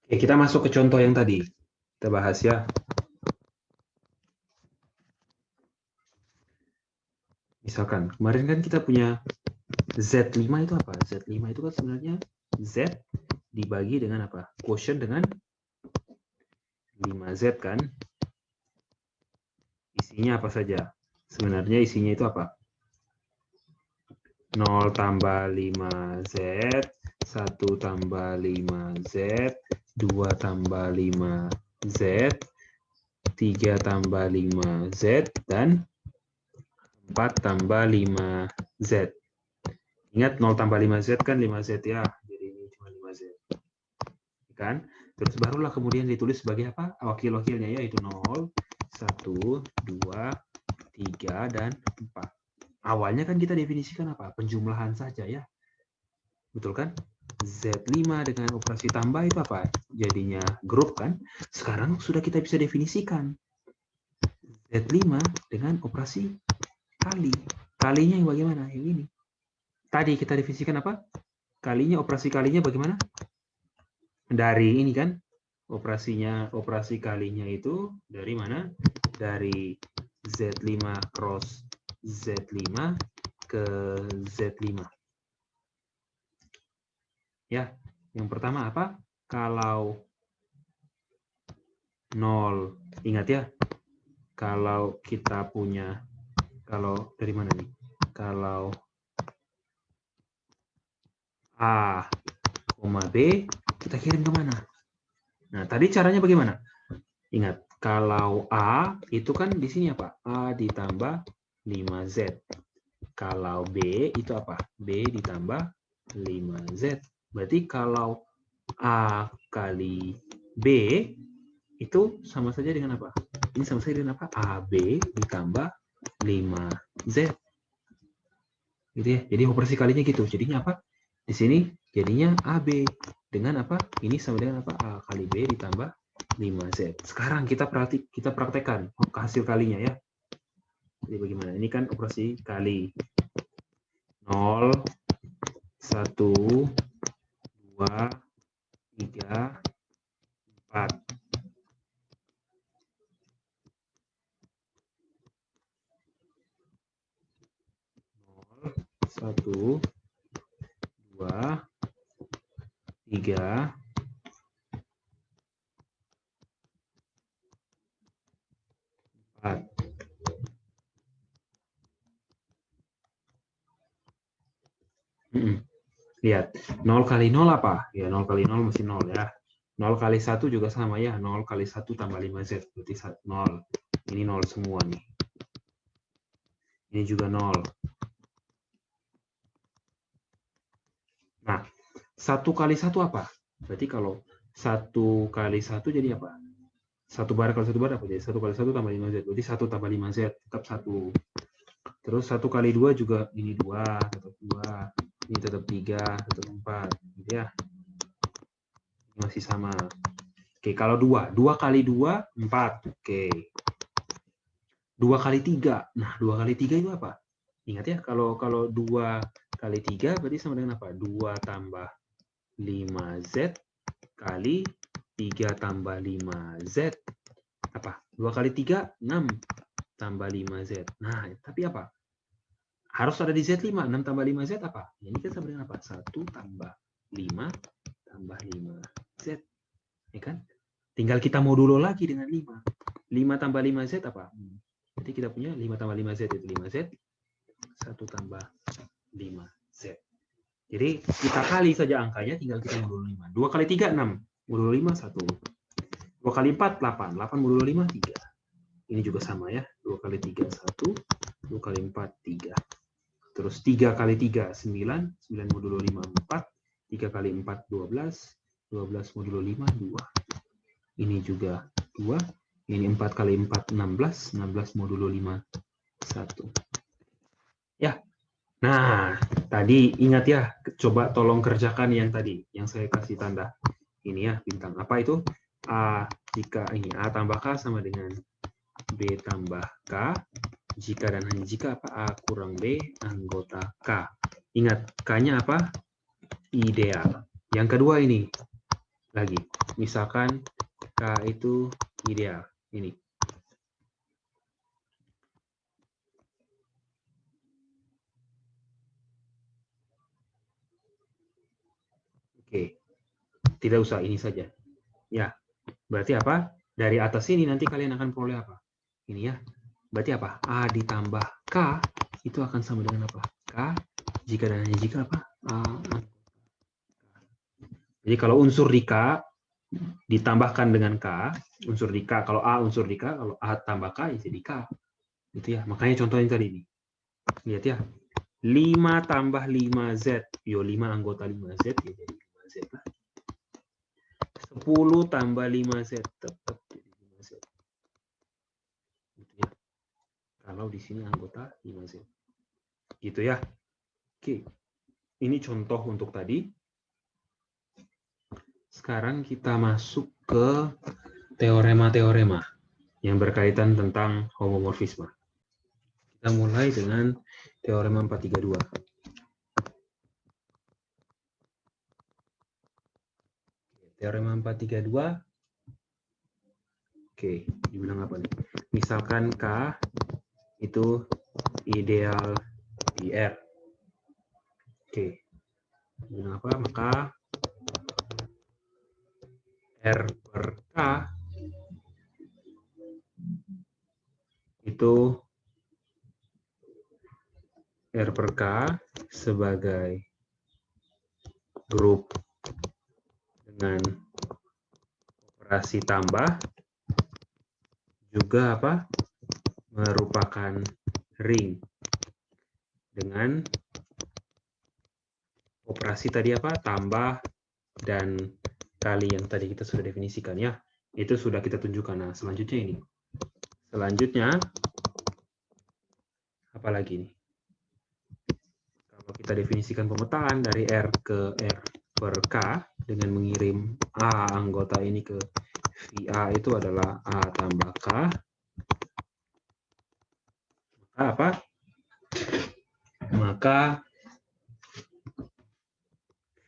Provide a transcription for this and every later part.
Oke, kita masuk ke contoh yang tadi. Kita bahas ya. Misalkan, kemarin kan kita punya Z5 itu apa? Z5 itu kan sebenarnya Z dibagi dengan apa? Quotient dengan 5Z kan? Isinya apa saja? Sebenarnya isinya itu apa? 0 tambah 5Z, 1 tambah 5Z, 2 tambah 5Z, 3 tambah 5Z, dan 4 tambah 5Z. Ingat 0 tambah 5Z kan 5Z ya, jadi ini cuma 5Z. Kan? Terus barulah kemudian ditulis sebagai apa? Wakil-wakilnya yaitu 0, 1, 2, 3, dan 4. Awalnya kan kita definisikan apa? Penjumlahan saja ya. Betul kan? Z5 dengan operasi tambah itu apa? Jadinya grup kan? Sekarang sudah kita bisa definisikan. Z5 dengan operasi kali. Kalinya yang bagaimana? Yang ini. Tadi kita definisikan apa? Kalinya, operasi kalinya bagaimana? Dari ini kan? Operasi kalinya itu dari mana? Dari Z5 cross Z5 ke Z5. Ya, yang pertama apa? Kalau 0, ingat ya, kalau kita punya, kalau dari mana nih? Kalau A, B, kita kirim ke mana? Nah, tadi caranya bagaimana? Ingat, kalau A itu kan di sini apa? A ditambah 5Z. Kalau B itu apa? B ditambah 5Z. Berarti kalau A kali B itu sama saja dengan apa? Ini sama saja dengan apa? AB ditambah 5Z. Gitu ya. Jadi operasi kalinya gitu. Jadinya apa? Di sini jadinya AB dengan apa? Ini sama dengan apa? A kali B ditambah 5Z. Sekarang kita praktekkan hasil kalinya ya. Jadi bagaimana? Ini kan operasi kali. 0, 1, 2, 3, 4. 1, 2, 3, 4. Lihat, 0 kali 0 apa? Ya, 0 kali 0 mesti 0 ya. 0 kali 1 juga sama ya. 0 kali 1 tambah 5Z. Berarti 0. Ini 0 semua nih. Ini juga 0. Nah, 1 kali 1 apa? Berarti kalau 1 kali 1 jadi apa? 1 bar kali 1 bar apa? Jadi 1 kali 1 tambah 5Z. Berarti 1 tambah 5Z. Tetap 1. Terus 1 kali 2 juga ini 2. Tetap 2. Ini tetap 3. Tetap 4. Gitu ya. Ini masih sama. Oke, kalau 2. 2 kali 2, 4. Oke. 2 kali 3. Nah, 2 kali 3 itu apa? Ingat ya, kalau 2 kali 3 berarti sama dengan apa? 2 tambah 5Z kali 3 tambah 5Z. Apa? 2 kali 3, 6 tambah 5Z. Nah, tapi apa? Harus ada di Z5. 6 tambah 5Z apa? Ini kan sama dengan apa? 1 tambah 5 tambah 5Z. Ya kan? Tinggal kita modulo lagi dengan 5. 5 tambah 5Z apa? Jadi kita punya 5 tambah 5Z itu 5Z. 1 tambah 5Z. Jadi kita kali saja angkanya, tinggal kita modulo 5. 2 kali 3, 6. Modulo 5, 1. 2 kali 4, 8. 8 modulo 5, 3. Ini juga sama ya. 2 kali 3, 1. 2 kali 4, 3. Terus 3 kali 3, 9. 9 modulo 5, 4. 3 kali 4, 12. 12 modulo 5, 2. Ini juga 2. Ini 4 kali 4, 16. 16 modulo 5, 1. Ya. Nah, tadi ingat ya, coba tolong kerjakan yang tadi, yang saya kasih tanda. Ini ya, bintang. Apa itu? A jika ini A tambah K sama dengan B tambah K. Jika dan hanya jika apa? A kurang B anggota K. Ingat, K-nya apa? Ideal. Yang kedua ini, lagi. Misalkan K itu ideal. Ini. Oke. Tidak usah ini saja. Ya. Berarti apa? Dari atas ini nanti kalian akan peroleh apa? Ini ya. Berarti apa? A ditambah K itu akan sama dengan apa? K jika dan hanya jika apa? A. Jadi kalau unsur di K ditambahkan dengan K, unsur di K, kalau A unsur di K, kalau A tambah K ya jadi K. Gitu ya. Makanya contohnya tadi ini. Lihat ya. 5 tambah 5Z. Yo 5 anggota 5Z ya jadi 5Z lah. 10 tambah 5Z tetap jadi 5Z. Gitu ya. Kalau di sini anggota 5Z. Gitu ya. Oke. Ini contoh untuk tadi. Sekarang kita masuk ke teorema-teorema yang berkaitan tentang homomorfisme. Kita mulai dengan teorema 432. Teorema 432. Oke, dibilang apa nih? Misalkan K itu ideal di R. Oke. Dibilang apa? Maka R per K itu R per K sebagai grup dengan operasi tambah juga apa? Merupakan ring dengan operasi tadi apa? Tambah dan kali yang tadi kita sudah definisikan ya. Itu sudah kita tunjukkan. Nah, selanjutnya ini. Selanjutnya apa lagi nih? Kalau kita definisikan pemetaan dari R ke R per K dengan mengirim A anggota ini ke VA itu adalah A tambah K. Maka apa? Maka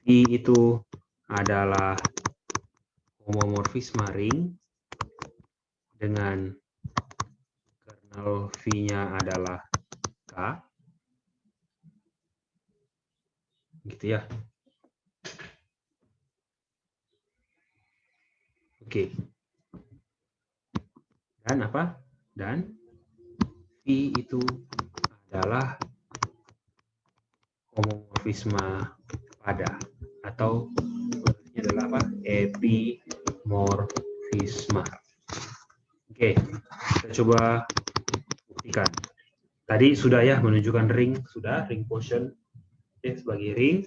V itu adalah homomorfisme ring dengan kernel V-nya adalah K. Gitu ya. Oke. Dan apa? Dan V itu adalah homomorfisme pada atau ini adalah apa? Epimorfisme. Oke, kita coba buktikan. Tadi sudah ya menunjukkan ring, sudah ring quotient sebagai ring.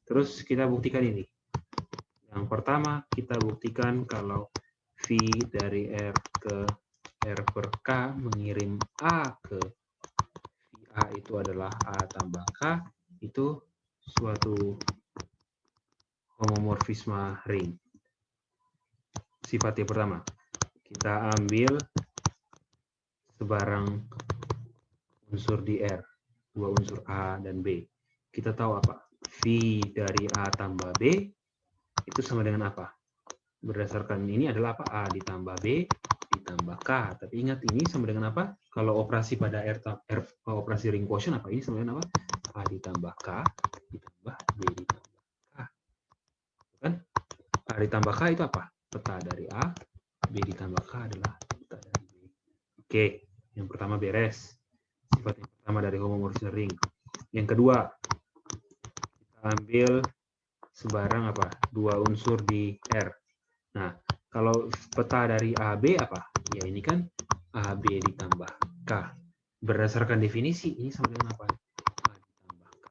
Terus kita buktikan ini. Yang pertama kita buktikan kalau V dari R ke R per K mengirim A ke VA itu adalah A tambah K, itu suatu homomorfisme ring. Sifat yang pertama, kita ambil sebarang unsur di R, dua unsur A dan B. Kita tahu apa? V dari A tambah B itu sama dengan apa? Berdasarkan ini adalah apa? A ditambah B ditambah K. Tapi ingat ini sama dengan apa? Kalau operasi pada operasi ring quotient apa? Ini sama dengan apa? A ditambah K ditambah B ditambah K. Kan? A ditambah K itu apa? Peta dari A. B ditambah K adalah peta dari B. Oke, yang pertama beres. Sifat yang pertama dari homomorfisme ring. Yang kedua, kita ambil sebarang apa? Dua unsur di R. Nah, kalau peta dari AB apa? Ya ini kan AB ditambah K. Berdasarkan definisi, ini sama dengan apa? A ditambah K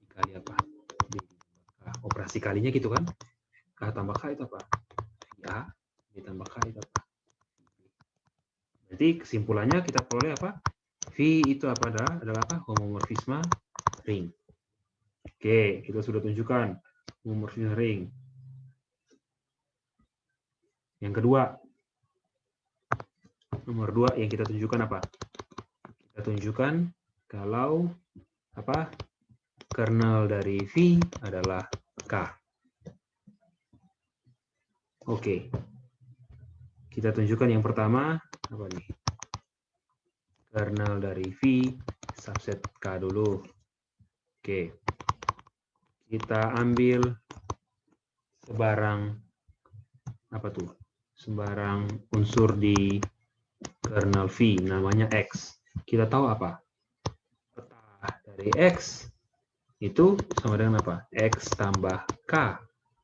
dikali apa? B ditambah K. Operasi kalinya gitu kan? K tambah K itu apa? A ditambah K itu apa? Berarti kesimpulannya kita peroleh apa? V itu apa adalah apa? Homomorfisme ring. Oke, kita sudah tunjukkan homomorfisme ring. Yang kedua, nomor 2 yang kita tunjukkan apa? Kita tunjukkan kalau apa? Kernel dari V adalah K. Oke. Kita tunjukkan yang pertama, apa nih? Kernel dari V, subset K dulu. Oke. Kita ambil sebarang, apa tuh? Sembarang unsur di kernel V, namanya X. Kita tahu apa? Peta dari X itu sama dengan apa? X tambah K.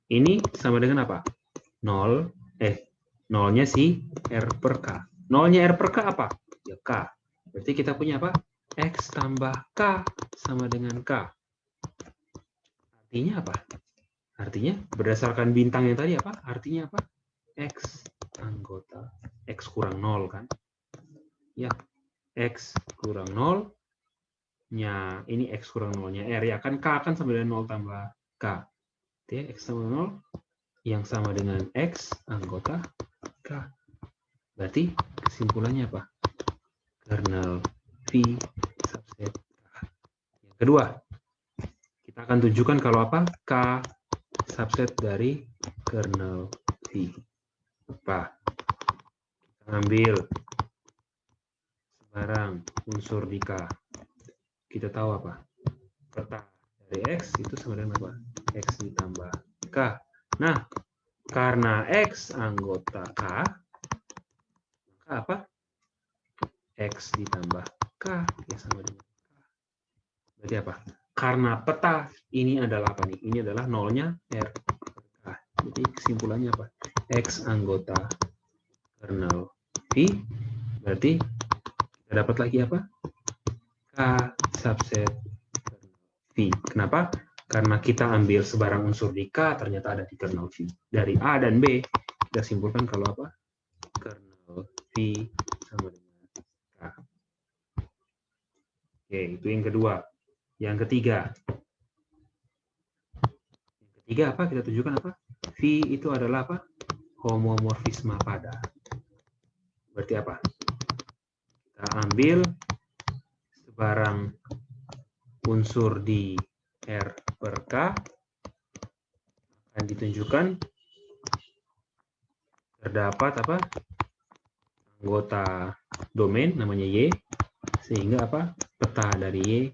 Ini sama dengan apa? 0, nolnya si R per K. Nolnya R per K apa? Ya K. Berarti kita punya apa? X tambah K sama dengan K. Artinya apa? Artinya berdasarkan bintang yang tadi apa? Artinya apa? X anggota X kurang 0 kan? Ya, X kurang 0 nya ini X kurang 0-nya R ya kan, K kan sama dengan 0 tambah K. Jadi X sama 0 yang sama dengan X anggota K. Berarti kesimpulannya apa? Kernel V subset K. Yang kedua, kita akan tunjukkan kalau apa? K subset dari kernel V. Apa? Kita ambil sebarang unsur di K. Kita tahu apa? Peta dari X itu sama dengan apa? X ditambah K. Nah, karena X anggota K, maka apa? X ditambah K ya sama dengan K. Berarti apa? Karena peta ini adalah apa nih? Ini adalah nolnya R per K. Jadi kesimpulannya apa? X anggota kernel V. Berarti kita dapat lagi apa? K subset kernel V. Kenapa? Karena kita ambil sebarang unsur di K, ternyata ada di kernel V. Dari A dan B, kita simpulkan kalau apa? Kernel V sama dengan K. Oke, itu yang kedua. Yang ketiga. Yang ketiga apa? Kita tunjukkan apa? V itu adalah apa? Homomorfisme pada. Berarti apa? Kita ambil sebarang unsur di R per K, akan ditunjukkan terdapat apa? Anggota domain namanya Y, sehingga apa? Peta dari Y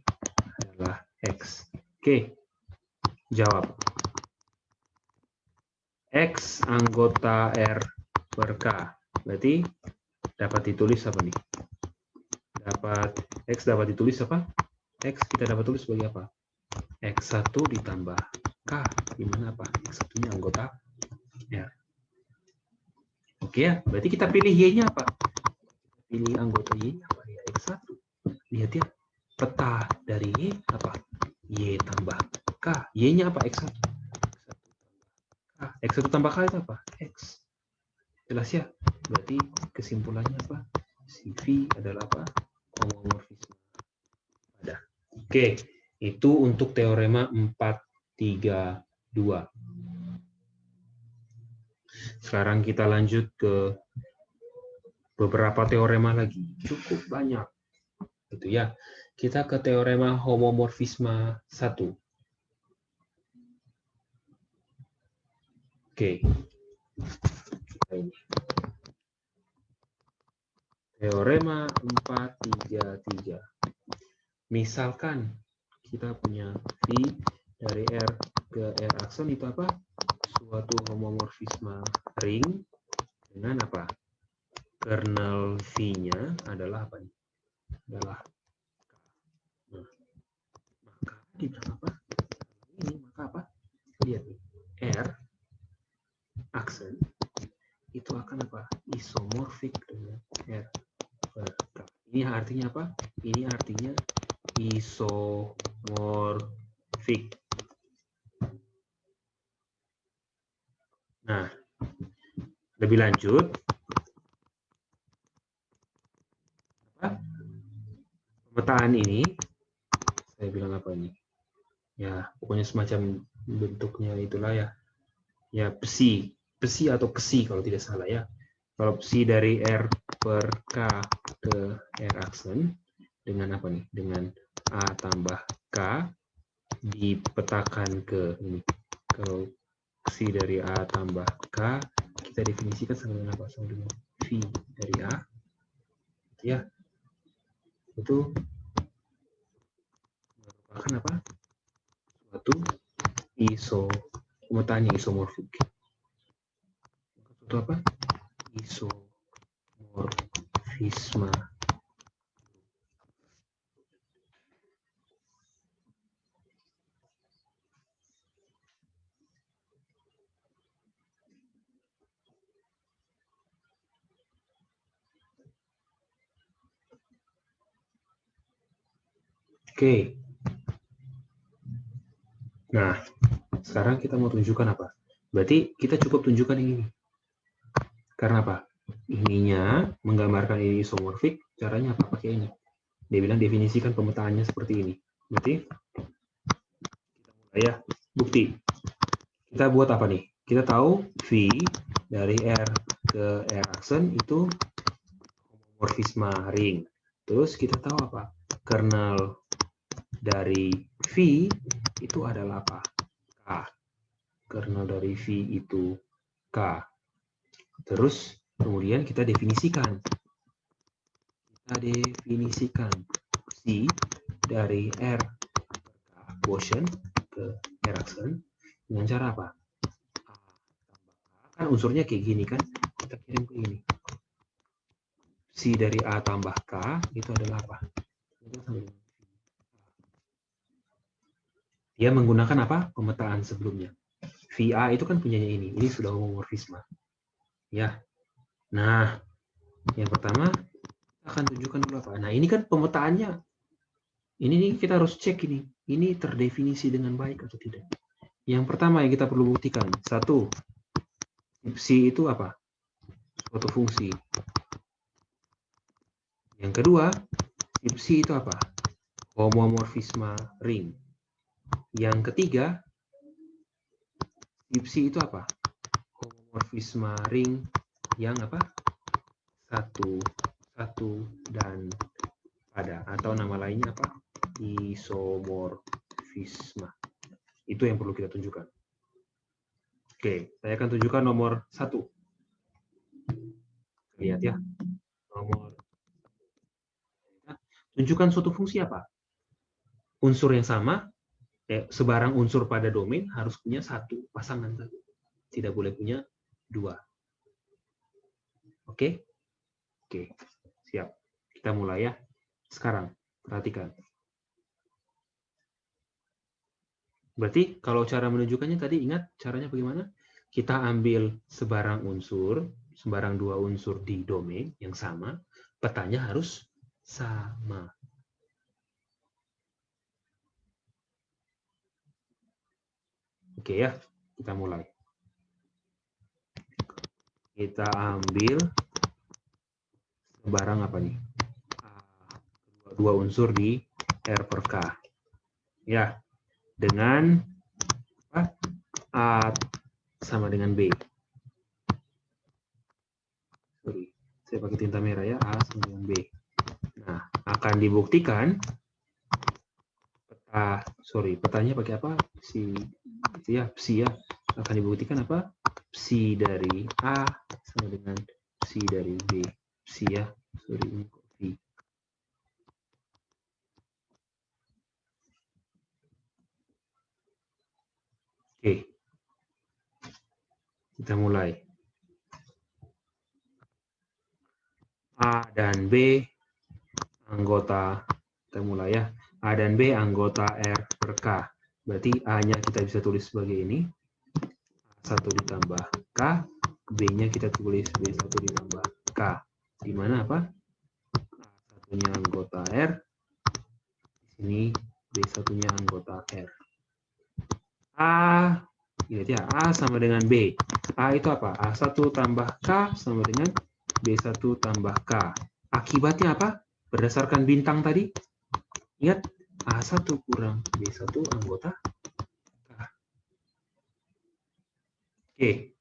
adalah X. Oke, jawab. X anggota R per K. Berarti dapat ditulis apa nih? X dapat ditulis apa? X kita dapat tulis sebagai apa? X1 ditambah K. Gimana apa? X1-nya anggota R. Oke ya, berarti kita pilih Y-nya apa? Pilih anggota Y-nya apa? Ya, X1. Lihat ya, peta dari Y apa? Y tambah K. Y-nya apa? X1. X1 tambah K itu apa? X. Jelas ya? Berarti kesimpulannya apa? Si V adalah apa? Homomorfisme pada. Oke, itu untuk teorema 432. Sekarang kita lanjut ke beberapa teorema lagi. Cukup banyak. Gitu ya. Kita ke teorema homomorfisme 1. Oke. Ini. Teorema 433. Misalkan kita punya V dari R ke R akson itu apa? Suatu homomorfisme ring dengan apa? Kernel V-nya adalah apa nih? Adalah K. Nah, maka dibilang apa? Ini maka apa? Lihat nih. R aksen itu akan apa? Isomorfik dengan R per K. Ini artinya apa? Ini artinya isomorfik. Nah, lebih lanjut, apa? Pemetaan ini, saya bilang apa ini? Ya, pokoknya semacam bentuknya itulah ya. Ya, psi atau psi kalau tidak salah ya. Kalau psi dari R per K ke R aksen dengan apa nih? Dengan A tambah K dipetakan ke ini. Kalau psi dari A tambah K kita definisikan sama dengan apa? Sama dengan V dari A. Ya. Itu merupakan apa? Suatu pemetaannya isomorfik. Suatu apa? Isomorfisme. Oke. Nah, sekarang kita mau tunjukkan apa? Berarti kita cukup tunjukkan ini. Karena apa? Ininya menggambarkan ini isomorfik, caranya apa? Pakai ini. Dia bilang definisikan pemetaannya seperti ini. Berarti kita mulai ya. Bukti. Kita buat apa nih? Kita tahu V dari R ke R aksen itu homomorfisme ring. Terus kita tahu apa? Kernel dari V itu adalah apa? K. Kernel dari V itu K. Terus kemudian kita definisikan. C dari R quotient ke R aksen dengan cara apa? Kan unsurnya kayak gini kan? Kita kirim ke ini. C dari A tambah K itu adalah apa? Dia menggunakan apa? Pemetaan sebelumnya. VA itu kan punyanya ini. Ini sudah homomorfisme. Ya. Nah, yang pertama akan tunjukkan dulu apa. Nah, ini kan pemetaannya. Ini nih kita harus cek ini. Ini terdefinisi dengan baik atau tidak. Yang pertama yang kita perlu buktikan. Satu, C itu apa? Suatu fungsi. Yang kedua, C itu apa? Homomorfisme ring. Yang ketiga, C itu apa? Homomorfisme ring yang apa? Satu dan pada, atau nama lainnya apa? Isomorfisme. Itu yang perlu kita tunjukkan. Oke, saya akan tunjukkan nomor 1. Lihat ya. Tunjukkan suatu fungsi apa? Unsur yang sama, sebarang unsur pada domain harus punya satu pasangan. Tidak boleh punya dua. Oke? Oke, siap. Kita mulai ya. Sekarang, perhatikan. Berarti kalau cara menunjukkannya tadi ingat caranya bagaimana? Kita ambil sebarang dua unsur di domain yang sama, petanya harus sama. Oke ya, kita mulai. Kita ambil sebarang apa nih? Dua unsur di R per K. Ya, dengan A sama dengan B. Sorry, saya pakai tinta merah ya, A sama dengan B. Nah, akan dibuktikan petanya pakai apa? Psi ya. Akan dibuktikan apa? Psi dari A sama dengan psi dari B. Psi ya, sorry ini kok V. Oke, kita mulai. A dan B anggota, kita mulai ya. A dan B anggota R per K. Berarti A-nya kita bisa tulis sebagai ini. 1 ditambah K. B-nya kita tulis B1 ditambah K. Di mana apa? A1-nya anggota R. Di sini B1-nya anggota R. A, lihat ya, A sama dengan B. A itu apa? A1 tambah K sama dengan B1 tambah K. Akibatnya apa? Berdasarkan bintang tadi, ingat A1 kurang B1 anggota K. Oke.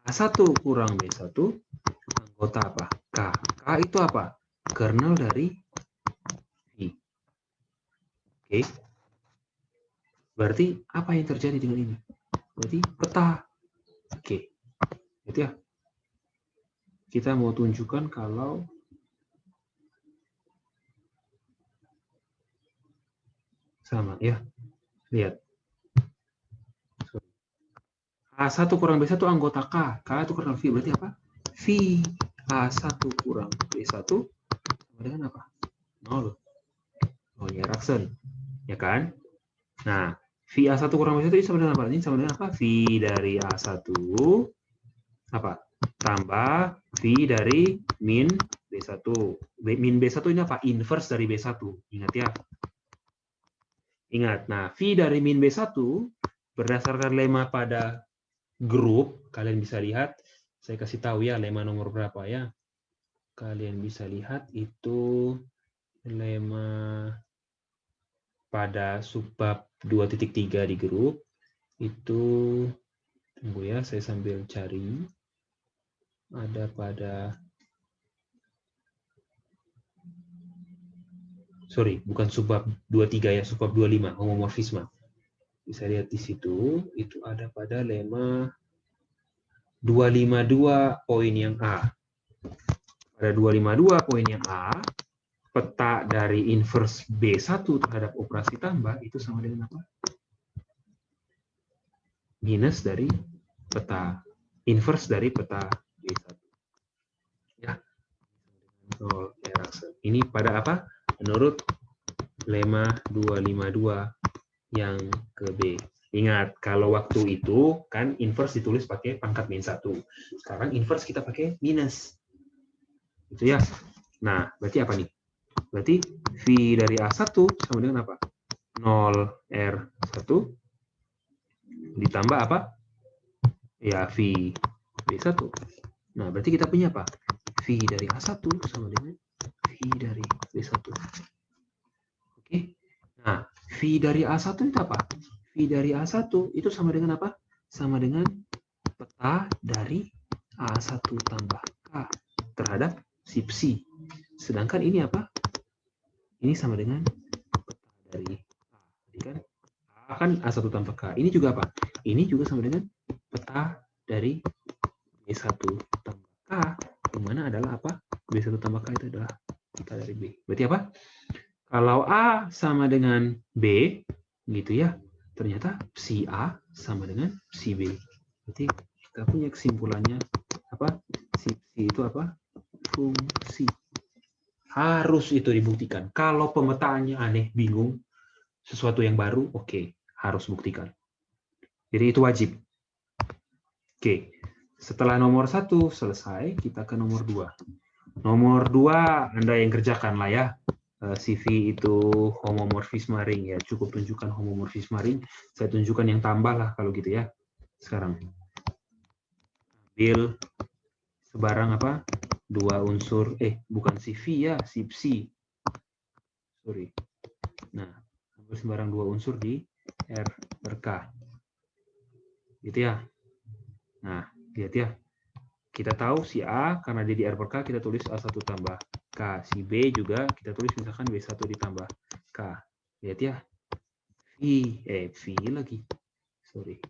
A1 kurang B1 anggota apa? K. K itu apa? Kernel dari V. Oke. Berarti apa yang terjadi dengan ini? Berarti peta. Lihat ya. Kita mau tunjukkan kalau sama ya. Lihat. A1 kurang B1 anggota K. K itu kernel V. Berarti apa? V A1 kurang B1 sama dengan apa? 0. Oh ya, Erikson. Ya kan? Nah, V A1 kurang B1 ini sama dengan apa? Ini sama dengan apa? V dari A1 apa? Tambah V dari min B1. Min B1 ini apa? Inverse dari B1. Ingat ya. Ingat. Nah, V dari min B1 berdasarkan lemma pada grup, kalian bisa lihat, saya kasih tahu ya lemma nomor berapa ya. Kalian bisa lihat itu lemma pada subbab 2.3 di grup. Itu, tunggu ya, saya sambil cari. Ada pada, sorry, bukan subbab 23 ya, subbab 25, homomorfisme. Bisa lihat di situ, itu ada pada lemma 252 poin yang A. Pada 252 poin yang A, peta dari inverse B1 terhadap operasi tambah itu sama dengan apa? Minus dari peta inverse dari peta B1. Ya. Ini pada apa? Menurut lemma 252 yang ke B. Ingat, kalau waktu itu kan inverse ditulis pakai pangkat min 1. Sekarang inverse kita pakai minus. Itu ya. Nah, berarti apa nih? Berarti V dari A1 sama dengan apa? 0R1 ditambah apa? Ya, V B1. Nah, berarti kita punya apa? V dari A1 sama dengan V dari B1. Oke. Nah, V dari A1 itu apa? V dari A1 itu sama dengan apa? Sama dengan peta dari A1 tambah K terhadap sub C. Sedangkan ini apa? Ini sama dengan peta dari A. Jadi kan A kan A1 tambah K. Ini juga apa? Ini juga sama dengan peta dari B1 tambah K. Yang mana adalah apa? B1 tambah K itu adalah peta dari B. Berarti apa? Kalau A sama dengan B, gitu ya, ternyata si A sama dengan si B. Jadi kita punya kesimpulannya apa? Si itu apa? Fungsi. Harus itu dibuktikan. Kalau pemetaannya aneh, bingung, sesuatu yang baru, oke, harus buktikan. Jadi itu wajib. Oke, setelah nomor 1 selesai, kita ke nomor 2. Nomor 2 Anda yang kerjakan lah ya. CV itu homomorfisme ring ya, cukup tunjukkan homomorfisme ring. Saya tunjukkan yang tambah lah kalau gitu ya. Sekarang ambil sebarang apa? Dua unsur, bukan CV ya, sub C. Sorry. Nah, ambil sebarang dua unsur di R per K. Gitu ya. Nah, lihat ya. Kita tahu si A karena dia di R per K kita tulis A1 tambah K. Si B juga kita tulis misalkan B1 ditambah K. Lihat ya. V lagi. Sorry.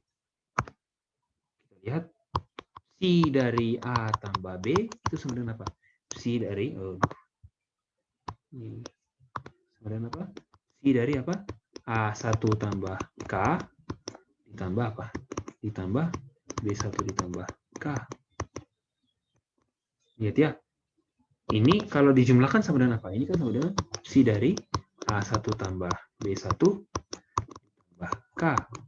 Kita lihat C dari A tambah B itu sama dengan apa? C dari sama dengan apa? C dari apa? A1 tambah K ditambah apa? Ditambah B1 ditambah K. Lihat ya. Ini kalau dijumlahkan sama dengan apa? Ini kan sama dengan C dari A1 tambah B1 tambah K.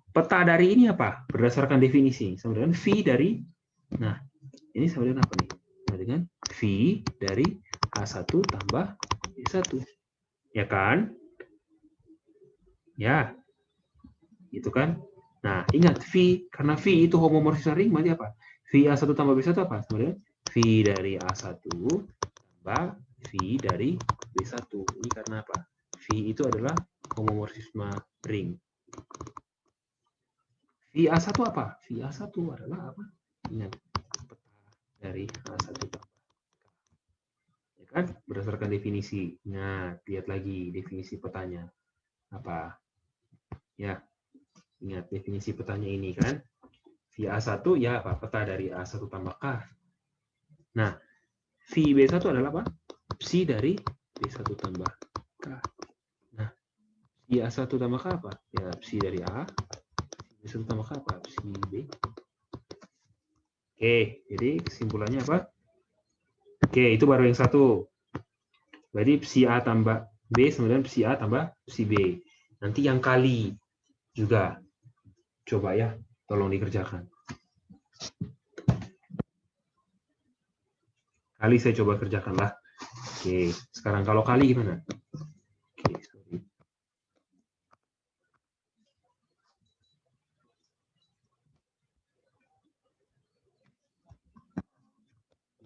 Peta dari ini apa? Berdasarkan definisi. Sama dengan V dari, nah, ini sama dengan apa nih? Sama dengan V dari A1 tambah B1. Ya kan? Ya. Gitu kan? Nah, ingat V, karena V itu homomorfisme ring, berarti apa? V A1 tambah B1 apa? Sama dengan V dari A1 tambah V dari B1. Ini karena apa? V itu adalah homomorfisme ring. V A1 apa? V A1 adalah apa? Ingat, peta dari A1 tambah K. Ya kan? Berdasarkan definisi. Nah, lihat lagi definisi petanya. Apa? Ya, ingat definisi petanya ini kan. V V A1 ya apa? Peta dari A1 tambah K. Nah, V B1 adalah apa? Psi dari B1 tambah K. Nah, psi A1 tambah K apa? Ya, psi dari A. B1 tambah K apa? Psi B. Oke, jadi kesimpulannya apa? Oke, itu baru yang satu. Berarti psi A tambah B sama dengan psi A tambah psi B. Nanti yang kali juga. Coba ya, tolong dikerjakan. Kali saya coba kerjakan lah. Oke, sekarang kalau kali gimana? Oke, sorry.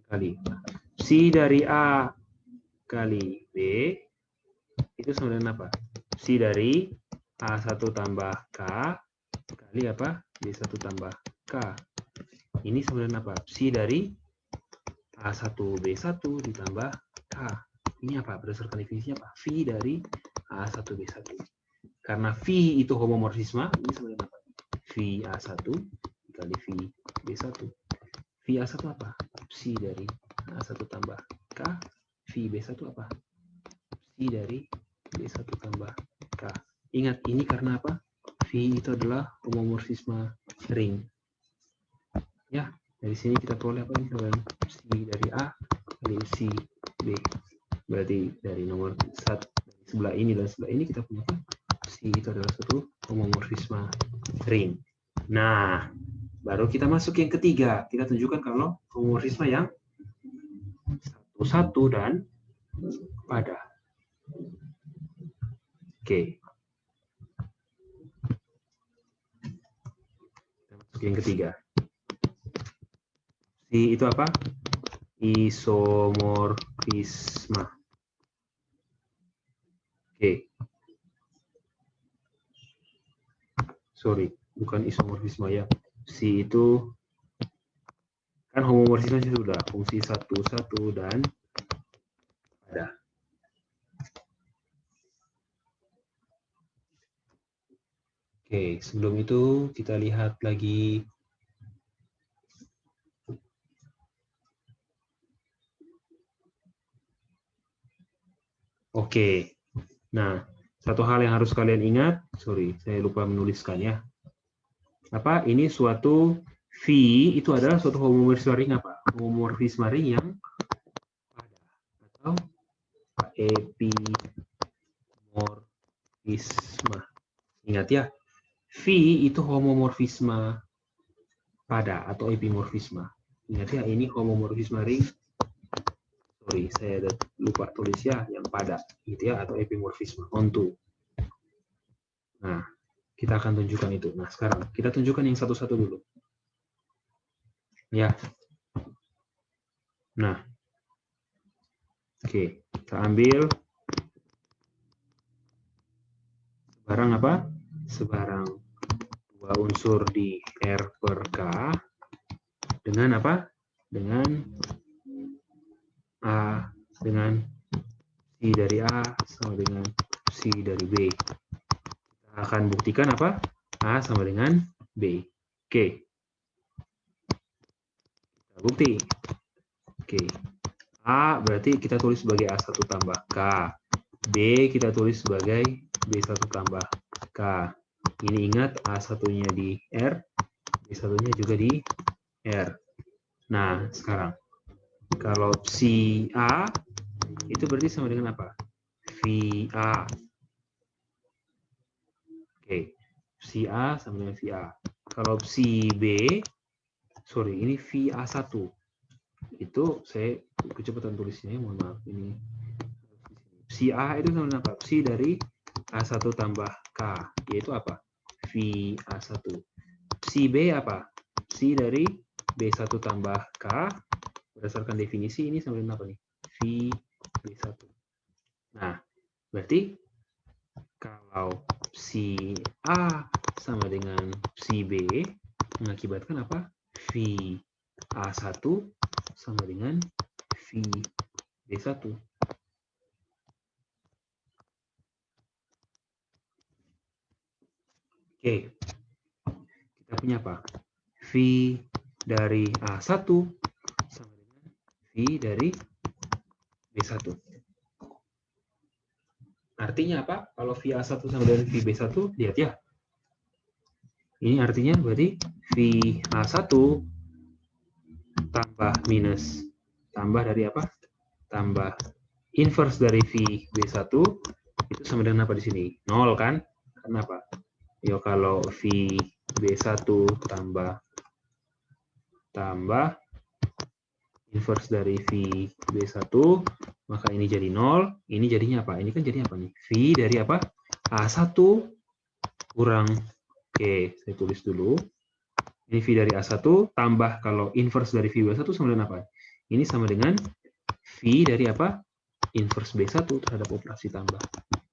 Kali. Psi dari A kali B itu sama dengan apa? Psi dari A1 tambah K kali apa? B1 tambah K. Ini sama dengan apa? Psi dari A1 B1 ditambah K. Ini apa? Berdasarkan definisinya apa? V dari A1 B1. Karena V itu homomorfisme, ini sama dengan apa? V A1 dikali V B1. V A1 apa? Psi dari A1 tambah K. V B1 apa? Psi dari B1 tambah K. Ingat, ini karena apa? V itu adalah homomorfisme ring. Ya, dari sini kita peroleh apa ini? Psi dari A kali psi B. Berarti dari nomor 1, dari sebelah ini dan sebelah ini kita punya apa? Psi itu adalah suatu homomorfisme ring. Nah, baru kita masuk yang ketiga. Kita tunjukkan kalau homomorfisme yang satu-satu dan pada. Oke. Kita masuk yang ketiga. Si itu apa? Isomorfisme. Oke. Sorry, bukan isomorfisme ya. Si itu kan homomorfisme sudah fungsi satu-satu dan pada. Oke, sebelum itu kita lihat lagi Oke. Nah, satu hal yang harus kalian ingat, sorry, saya lupa menuliskan ya. Apa? Ini suatu V itu adalah suatu homomorfisme ring apa? Homomorfisme ring yang pada atau epimorfisme. Ingat ya, V itu homomorfisme pada atau epimorfisme. Ingat ya, ini homomorfisme ring. Sorry, saya lupa tulis ya, yang pada, gitu ya, atau epimorfisme onto. Nah, kita akan tunjukkan itu. Nah, sekarang kita tunjukkan yang satu-satu dulu. Ya. Nah. Oke, kita ambil sebarang apa? Sebarang dua unsur di R per K dengan apa? Dengan A dengan Si dari A sama dengan Si dari B. Kita akan buktikan apa? A sama dengan B. Oke. Kita bukti. Oke. A berarti kita tulis sebagai A1 tambah K. B kita tulis sebagai B1 tambah K. Ini ingat A1-nya di R, B1-nya juga di R. Nah, sekarang kalau psi A itu berarti sama dengan apa? VA. Oke. Psi A sama dengan VA. Kalau psi B, sorry, ini VA1. Itu saya kecepatan tulisnya, mohon maaf. Ini psi A itu sama dengan apa? Psi dari A1 tambah K, yaitu apa? VA1. Psi B apa? Psi dari B1 tambah K, berdasarkan definisi ini sama dengan apa nih? V B1. Nah, berarti kalau psi A sama dengan psi B mengakibatkan apa? V A1 sama dengan V B1. Oke. Kita punya apa? V dari A1 sama dengan V dari B1. Artinya apa? Kalau V A1 sama dengan V B1, lihat ya. Ini artinya berarti V A1 tambah minus, tambah dari apa? Tambah inverse dari V B1 itu sama dengan apa di sini? 0 kan? Kenapa? Ya kalau V B1 tambah inverse dari V B1, maka ini jadi 0, ini jadinya apa? Ini kan jadinya apa nih? V dari apa? A1 kurang, oke, saya tulis dulu. Ini V dari A1 tambah kalau inverse dari V B1 sama dengan apa? Ini sama dengan V dari apa? Inverse B1 terhadap operasi tambah.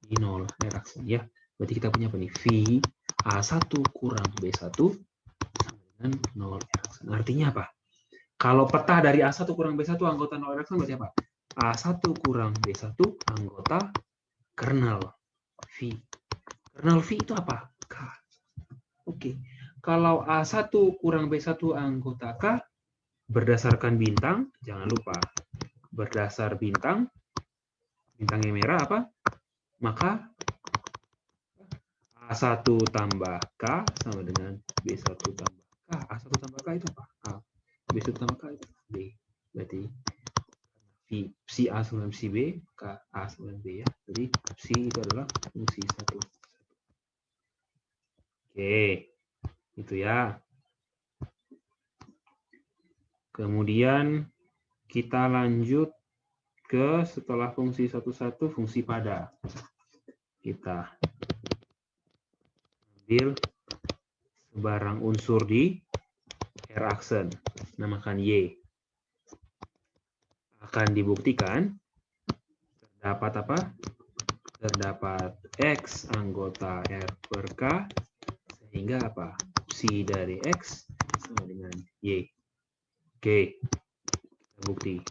Ini 0, reaksi ya. Berarti kita punya apa nih? V A1 kurang B1 sama dengan 0 reaksi. Artinya apa? Kalau peta dari A1 kurang B1 anggota 0 reaksi berarti apa? A1 kurang B1 anggota kernel V. Kernel V itu apa? K. Oke. Kalau A1 kurang B1 anggota K, berdasarkan bintang, jangan lupa, berdasar bintang, bintangnya merah apa? Maka A1 tambah K sama dengan B1 tambah K. A1 tambah K itu apa? A. B1 tambah K itu B. Berarti si A sama si B, K A sama B ya. Jadi si itu adalah fungsi 1. Oke, itu ya. Kemudian kita lanjut ke setelah fungsi 1, fungsi pada. Kita ambil sebarang unsur di R aksen, namakan Y. Akan dibuktikan terdapat apa? Terdapat X anggota R per K, sehingga apa? Psi dari X sama dengan Y. Oke, kita bukti.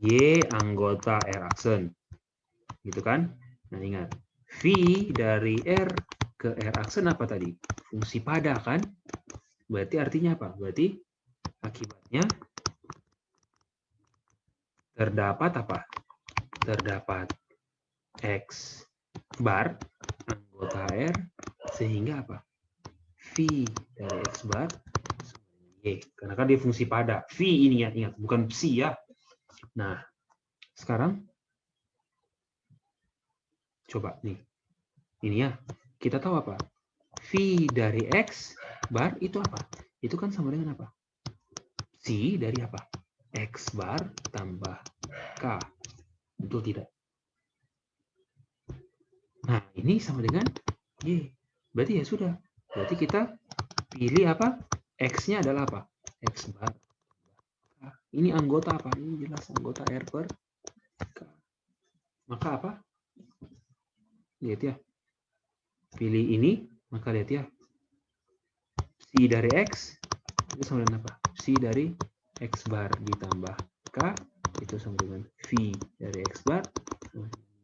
Y anggota R aksen. Gitu kan? Nah, ingat. V dari R ke R aksen apa tadi? Fungsi pada kan? Berarti artinya apa? Berarti akibatnya terdapat apa? Terdapat X bar anggota R sehingga apa? V dari X bar sama dengan Y. Karena kan dia fungsi pada. V ini ya, ingat, bukan psi ya. Nah, sekarang coba nih. Ini ya, kita tahu apa? V dari X bar itu apa? Itu kan sama dengan apa? Psi dari apa? X bar tambah K. Betul tidak? Nah, ini sama dengan Y. Berarti ya sudah. Berarti kita pilih apa? X-nya adalah apa? X bar. Nah, ini anggota apa? Ini jelas anggota R per K. Maka apa? Lihat ya. Pilih ini, maka lihat ya. Psi dari X itu sama dengan apa? Psi dari X bar ditambah K itu sama dengan V dari X bar.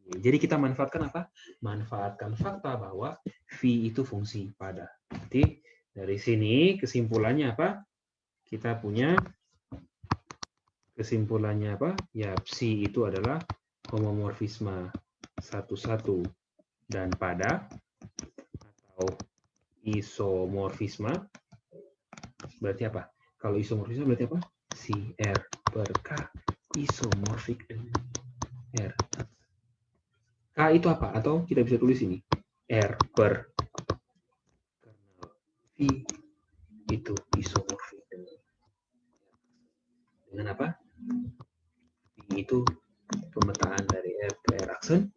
Jadi kita manfaatkan apa? Manfaatkan fakta bahwa V itu fungsi pada. Jadi dari sini kesimpulannya apa? Kita punya kesimpulannya apa? Ya, psi itu adalah homomorfisme 1,1 dan pada atau isomorfisme. Berarti apa? Kalau isomorfisme berarti apa? Si R per K isomorfik dengan R. K itu apa? Atau kita bisa tulis ini. R per kernel V itu isomorfik dengan apa? V itu pemetaan dari R ke R aksen.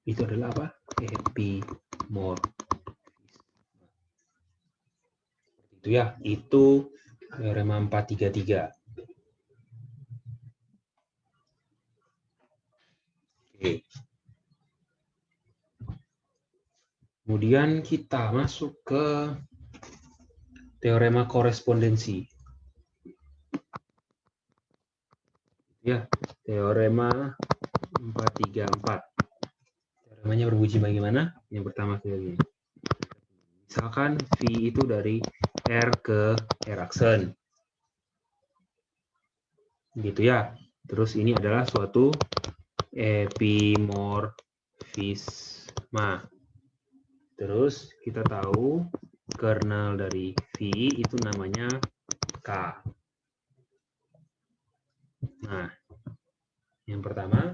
Itu adalah apa? Epimorfisme. Itu ya, itu teorema 433. Oke. Kemudian kita masuk ke teorema korespondensi. Ya, teorema 434. Teoremanya berbunyi bagaimana? Yang pertama kita lihat. Misalkan V itu dari R ke R aksen. Gitu ya. Terus ini adalah suatu epimorfisma. Terus kita tahu kernel dari V itu namanya K. Nah, yang pertama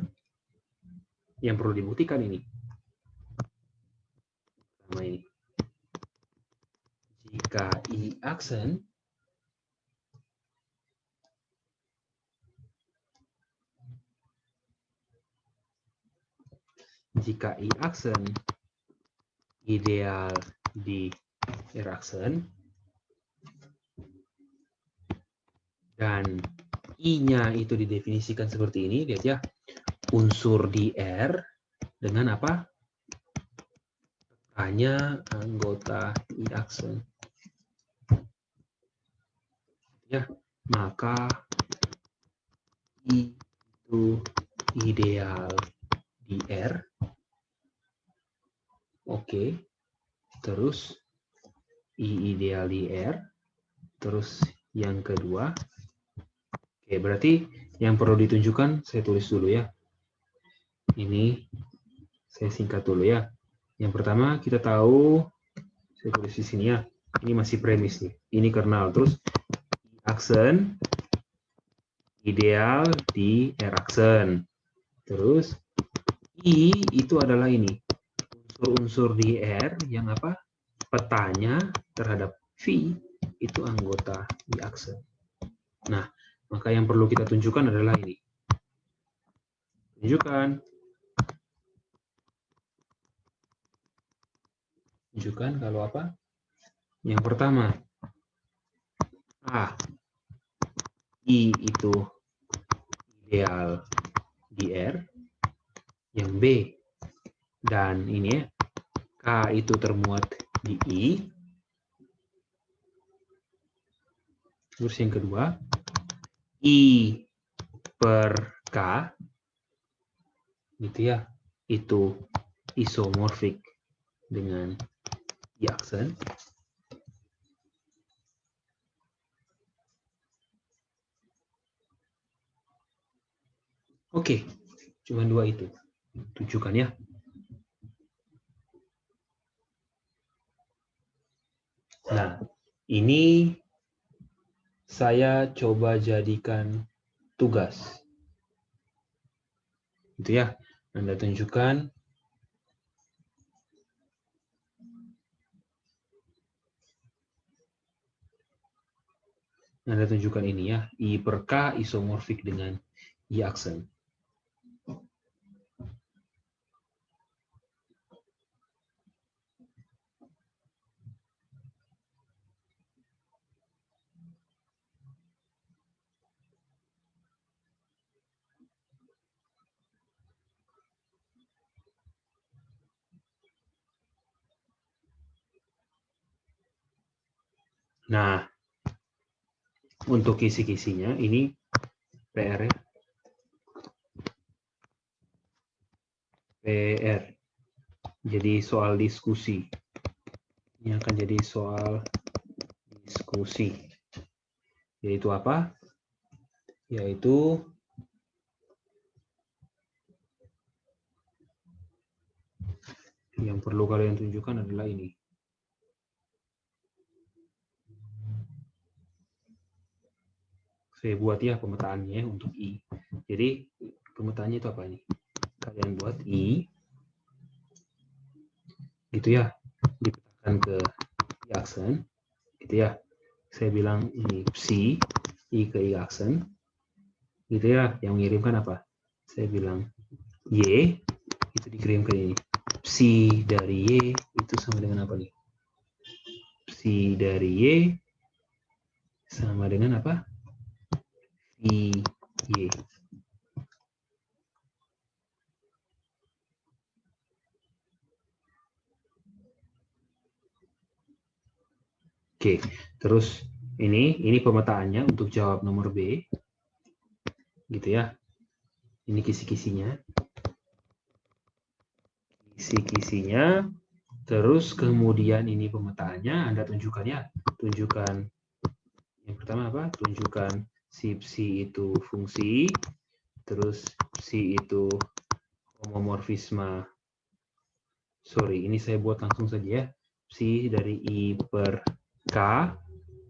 yang perlu dibuktikan ini. Pertama ini. Jika I aksen ideal di R aksen dan I-nya itu didefinisikan seperti ini, lihat ya, unsur di R dengan apa? Hanya anggota I aksen. Ya, maka I itu ideal di R. Oke. Terus I ideal di R. Terus yang kedua. Oke, berarti yang perlu ditunjukkan saya tulis dulu ya. Ini saya singkat dulu ya. Yang pertama kita tahu, saya tulis di sini ya. Ini masih premis nih. Ini kernel. Terus aksen ideal di R aksen. Terus I itu adalah ini. Unsur-unsur di R yang apa? Petanya terhadap V itu anggota di aksen. Nah, maka yang perlu kita tunjukkan adalah ini. Tunjukkan kalau apa? Yang pertama, A, I itu ideal di R. Yang B, dan ini ya, K itu termuat di I. Terus yang kedua, I per K, gitu ya, itu isomorfik dengan I aksen. Oke, cuma dua itu. Tunjukkan ya. Nah, ini saya coba jadikan tugas. Gitu ya. Anda tunjukkan. Anda tunjukkan ini ya. I per K isomorfik dengan I aksen. Nah, untuk kisi-kisinya ini PR ya. PR. Jadi soal diskusi. Ini akan jadi soal diskusi. Yaitu apa? Yaitu yang perlu kalian tunjukkan adalah ini. Saya buat ya pemetaannya untuk I. Jadi pemetaannya itu apa nih? Kalian buat I, gitu ya, dipetakan ke I aksen, gitu ya. Saya bilang ini psi, I ke I aksen, gitu ya. Yang mengirimkan apa? Saya bilang Y, itu dikirim ke ini. Psi dari Y itu sama dengan apa nih? Psi dari Y sama dengan apa? I, Y. Oke, terus ini pemetaannya untuk jawab nomor B, gitu ya. Ini kisi-kisinya. Kisi-kisinya Terus kemudian ini pemetaannya Anda tunjukkan ya. Tunjukkan yang pertama apa? Tunjukkan si psi itu fungsi, terus psi itu homomorfisme. Sorry, ini saya buat langsung saja ya. Psi dari I per K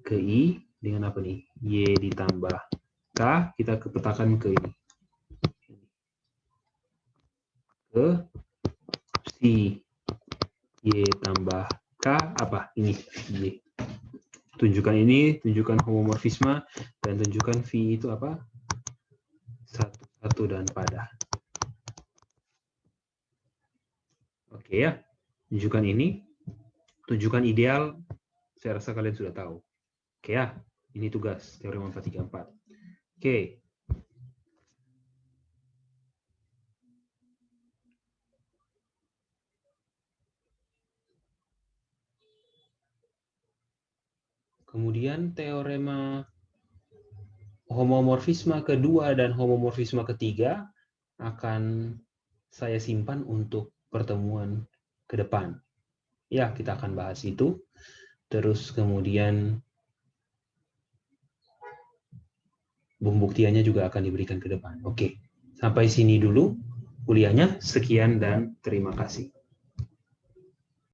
ke I dengan apa nih? Y ditambah K, kita petakan ke ini. Ke psi Y tambah K, apa? Ini, Y. Tunjukkan ini, tunjukkan homomorfisme, dan tunjukkan V itu apa? Satu dan pada. Oke ya, tunjukkan ini. Tunjukkan ideal, saya rasa kalian sudah tahu. Oke ya, ini tugas teorema 434. Oke. Kemudian teorema homomorfisme kedua dan homomorfisme ketiga akan saya simpan untuk pertemuan ke depan. Ya, kita akan bahas itu. Terus kemudian pembuktiannya juga akan diberikan ke depan. Oke, sampai sini dulu kuliahnya. Sekian dan terima kasih.